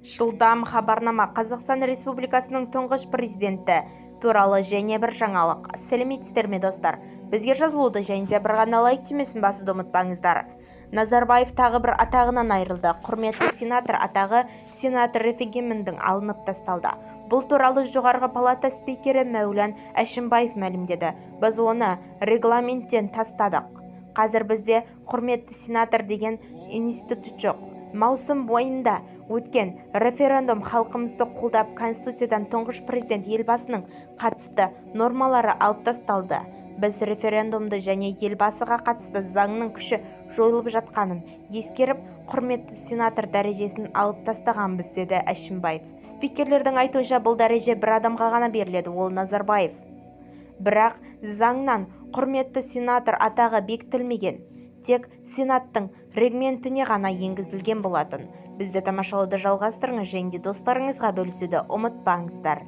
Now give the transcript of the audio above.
Жылдам хабарнама. Қазақстан Республикасының тұңғыш президенті туралы және бір жаңалық. Сәлеметсіздер ме достар? Бізге жазылуды және де бір ғана лайк түймесін басуды ұмытпаңыздар. Назарбаев тағы бір атағынан айырылды. Құрметті сенатор атағы сенатор референдумнан алынып тасталды. Бұл туралы жоғарғы палата спикері Мәулен Әшімбаев мәлімдеді. Біз оны регламенттен тастадық. Қазір бізде құрметті сенатор деген институт жоқ. Маусым бойында өткен референдум халқымызды қолдап Конституциядан тұңғыш президент елбасының қатысты нормалары алып тасталды. Біз референдумды және елбасыға қатысты заңның күші жойылып жатқанын ескеріп, құрметті сенатор дәрежесін алып тастағанбыз, деді Әшімбаев. Спикерлердің айтуынша бұл дәреже бір адамға ғана беріледі, ол Назарбаев. Бірақ заңнан құрметті сенатор атағы бекітілмеген, тек сенаттың регламентіне ғана енгізілген болатын. Бізді тамашалауды жалғастырыңыз және достарыңызға бөлісуді ұмытпаңыздар.